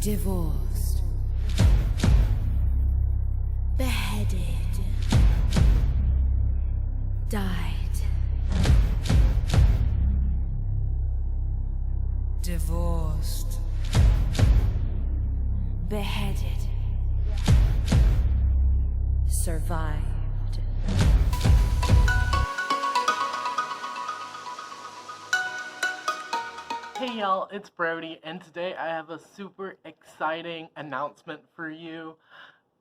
Divorced. Beheaded. Died. Divorced. Beheaded. Survived. Hey y'all, it's Brody, and today I have a super exciting announcement for you.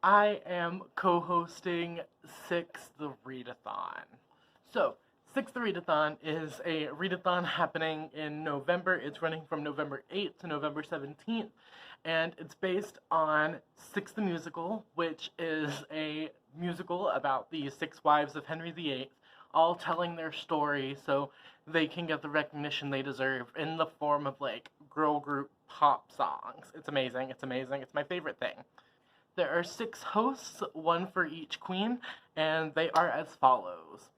I am co-hosting 6th Readathon. So, 6th Readathon is a readathon happening in November. It's running from November 8th to November 17th, and it's based on 6 the Musical, which is a musical about the 6 wives of Henry VIII, all telling their story so they can get the recognition they deserve in the form of, like, girl group pop songs. It's amazing, it's amazing, it's my favorite thing. There are 6 hosts, one for each queen, and they are as follows.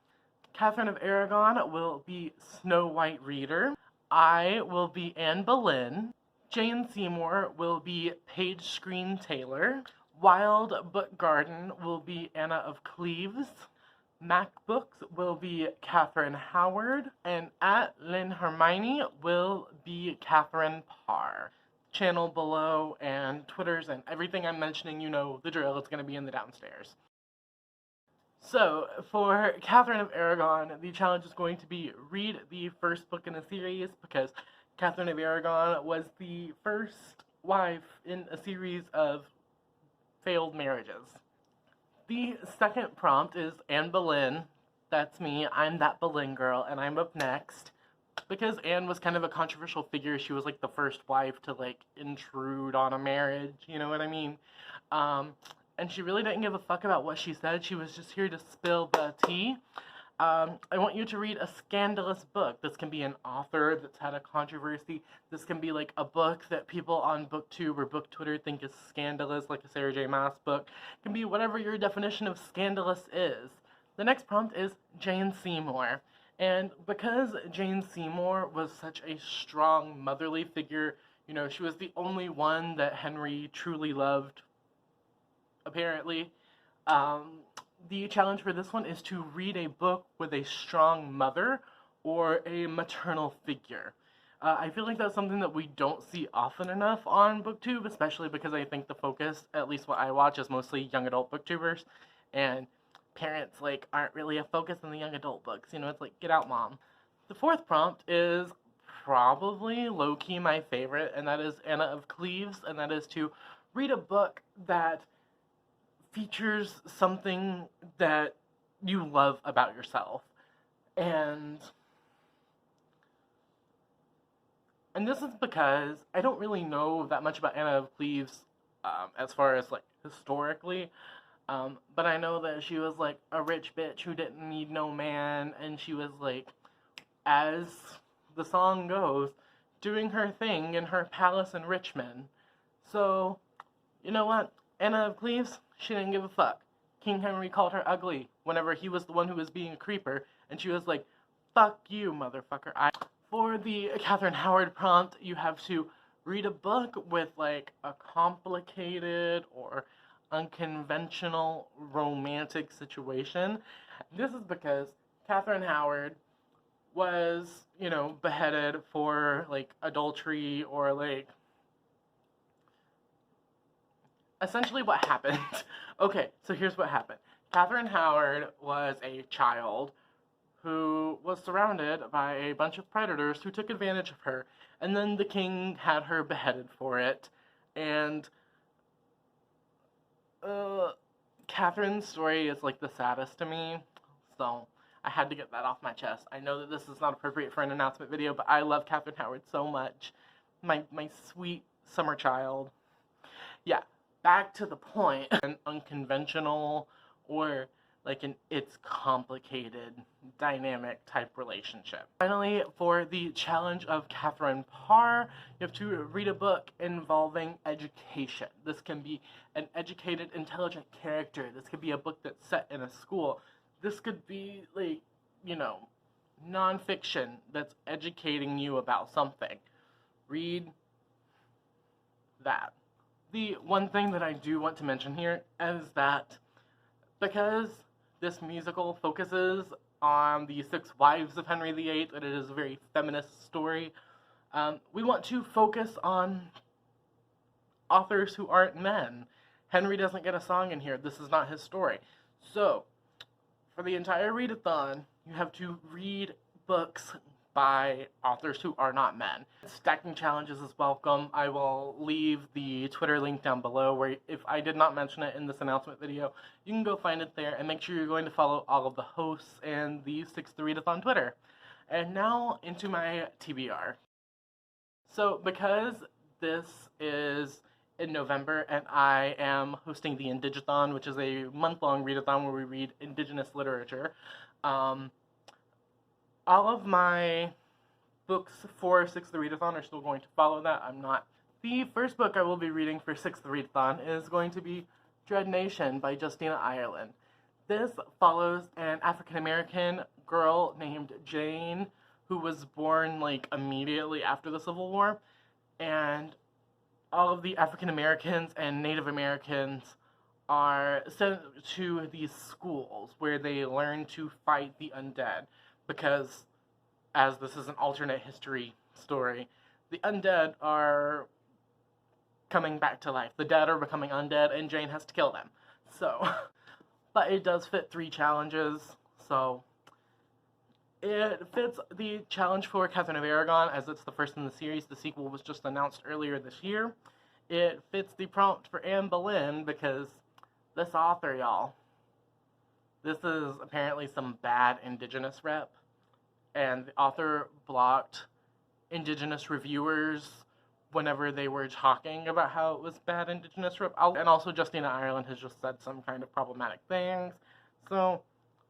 Katherine of Aragon will be Snow White Reader. I will be Anne Boleyn. Jane Seymour will be Page Screen Taylor. Wild Book Garden will be Anna of Cleves. MacBooks will be Katherine Howard, and at Lynn Hermione will be Katherine Parr. Channel below and Twitters and everything I'm mentioning, you know the drill, it's going to be in the downstairs. So, for Katherine of Aragon, the challenge is going to be read the first book in a series, because Katherine of Aragon was the first wife in a series of failed marriages. The second prompt is Anne Boleyn. That's me. I'm that Boleyn girl, and I'm up next. Because Anne was kind of a controversial figure, she was like the first wife to like intrude on a marriage, you know what I mean? And she really didn't give a fuck about what she said. She was just here to spill the tea. I want you to read a scandalous book. This can be an author that's had a controversy. This can be like a book that people on BookTube or Book Twitter think is scandalous, like a Sarah J. Maas book. It can be whatever your definition of scandalous is. The next prompt is Jane Seymour. And because Jane Seymour was such a strong motherly figure, you know, she was the only one that Henry truly loved, apparently. The challenge for this one is to read a book with a strong mother or a maternal figure. I feel like that's something that we don't see often enough on BookTube, especially because I think the focus, at least what I watch, is mostly young adult booktubers, and parents, like, aren't really a focus in the young adult books. You know, it's like, get out, mom. The fourth prompt is probably low-key my favorite, and that is Anna of Cleves, and that is to read a book that features something that you love about yourself. And this is because I don't really know that much about Anna of Cleves as far as, like, historically. But I know that she was, like, a rich bitch who didn't need no man, and she was, like, as the song goes, doing her thing in her palace in Richmond. So, you know what? Anna of Cleves, she didn't give a fuck. King Henry called her ugly whenever he was the one who was being a creeper, and she was like, fuck you, motherfucker. For the Katherine Howard prompt, you have to read a book with, like, a complicated or unconventional romantic situation. This is because Katherine Howard was, you know, beheaded for, like, adultery or, like, essentially what happened. Okay, so here's what happened. Katherine Howard was a child who was surrounded by a bunch of predators who took advantage of her, and then the king had her beheaded for it, and Katherine's story is, like, the saddest to me, so I had to get that off my chest. I know that this is not appropriate for an announcement video, but I love Katherine Howard so much. My sweet summer child. Yeah, back to the point. An unconventional or, like, an it's complicated dynamic type relationship. Finally, for the challenge of Katherine Parr, you have to read a book involving education. This can be an educated, intelligent character. This could be a book that's set in a school. This could be, like, you know, nonfiction that's educating you about something. Read that. The one thing that I do want to mention here is that because this musical focuses on the 6 wives of Henry VIII, and it is a very feminist story, we want to focus on authors who aren't men. Henry doesn't get a song in here. This is not his story. So, for the entire readathon, you have to read books by authors who are not men. Stacking challenges is welcome. I will leave the Twitter link down below where, if I did not mention it in this announcement video, you can go find it there, and make sure you're going to follow all of the hosts and the 6th Readathon Twitter. And now into my TBR. So because this is in November and I am hosting the Indigathon, which is a month-long readathon where we read indigenous literature, all of my books for 6th Readathon are still going to follow that. I'm not. The first book I will be reading for 6th Readathon is going to be Dread Nation by Justina Ireland. This follows an African-American girl named Jane who was born like immediately after the Civil War, and all of the African Americans and Native Americans are sent to these schools where they learn to fight the undead, because, as this is an alternate history story, the undead are coming back to life. The dead are becoming undead, and Jane has to kill them. So, but it does fit 3 challenges, so it fits the challenge for Katherine of Aragon, as it's the first in the series. The sequel was just announced earlier this year. It fits the prompt for Anne Boleyn, because this author, y'all, this is apparently some bad Indigenous rep, and the author blocked Indigenous reviewers whenever they were talking about how it was bad Indigenous rep. And also Justina Ireland has just said some kind of problematic things, so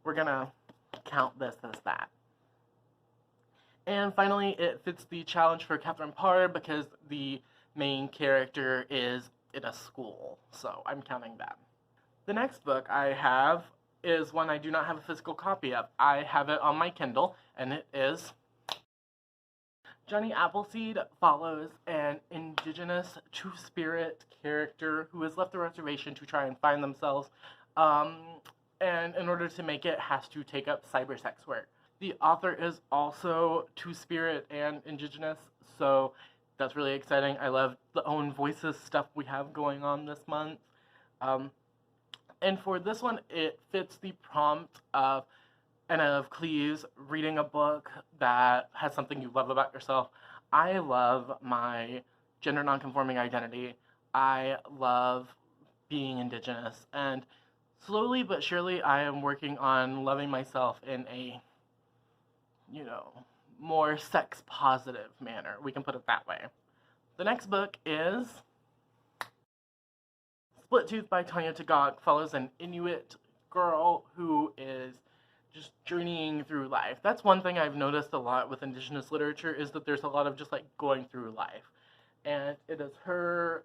we're gonna count this as that. And finally, it fits the challenge for Catherine Parr, because the main character is in a school, so I'm counting that. The next book I have is one I do not have a physical copy of. I have it on my Kindle, and it is Johnny Appleseed follows an indigenous two-spirit character who has left the reservation to try and find themselves, and in order to make it, has to take up cyber sex work. The author is also two-spirit and indigenous, so that's really exciting. I love the own voices stuff we have going on this month. And for this one, it fits the prompt of Cleves reading a book that has something you love about yourself. I love my gender nonconforming identity. I love being indigenous. And slowly but surely, I am working on loving myself in a, more sex-positive manner. We can put it that way. The next book is Split Tooth by Tanya Tagaq. Follows an Inuit girl who is just journeying through life. That's one thing I've noticed a lot with indigenous literature, is that there's a lot of just like going through life. And it is her,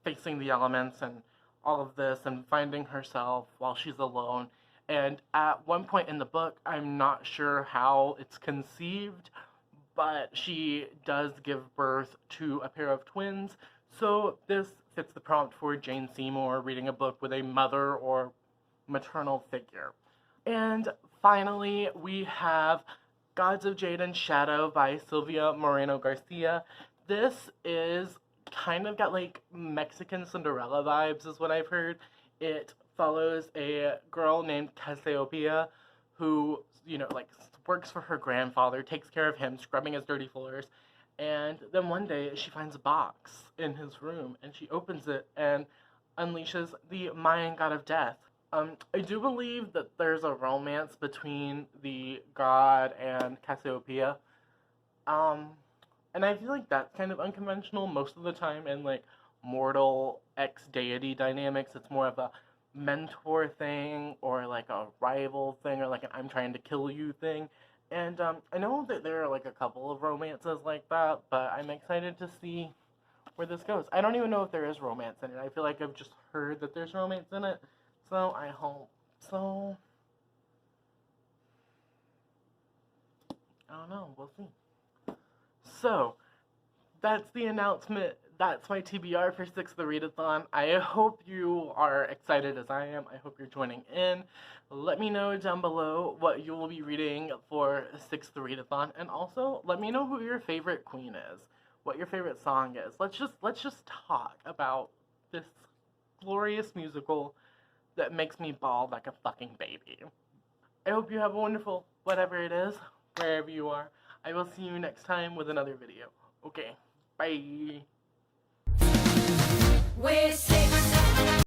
facing the elements and all of this and finding herself while she's alone. And at one point in the book, I'm not sure how it's conceived, but she does give birth to a pair of twins. So this fits the prompt for Jane Seymour reading a book with a mother or maternal figure. And finally, we have Gods of Jade and Shadow by Sylvia Moreno Garcia. This is kind of got like Mexican Cinderella vibes, is what I've heard. It follows a girl named Cassiopeia who, works for her grandfather, takes care of him, scrubbing his dirty floors. And then one day she finds a box in his room, and she opens it and unleashes the Mayan god of death. I do believe that there's a romance between the god and Cassiopeia. And I feel like that's kind of unconventional most of the time in, mortal ex-deity dynamics. It's more of a mentor thing, or, a rival thing, or, an I'm trying to kill you thing. And, I know that there are, a couple of romances like that, but I'm excited to see where this goes. I don't even know if there is romance in it. I feel like I've just heard that there's romance in it. So, I hope so. I don't know. We'll see. So, that's the announcement that's my TBR for 6th the Readathon. I hope you are excited as I am. I hope you're joining in. Let me know down below what you will be reading for 6th the Readathon, and also let me know who your favorite queen is, what your favorite song is. Let's just talk about this glorious musical that makes me bawl like a fucking baby. I hope you have a wonderful whatever it is, wherever you are. I will see you next time with another video. Okay, bye. We're 6.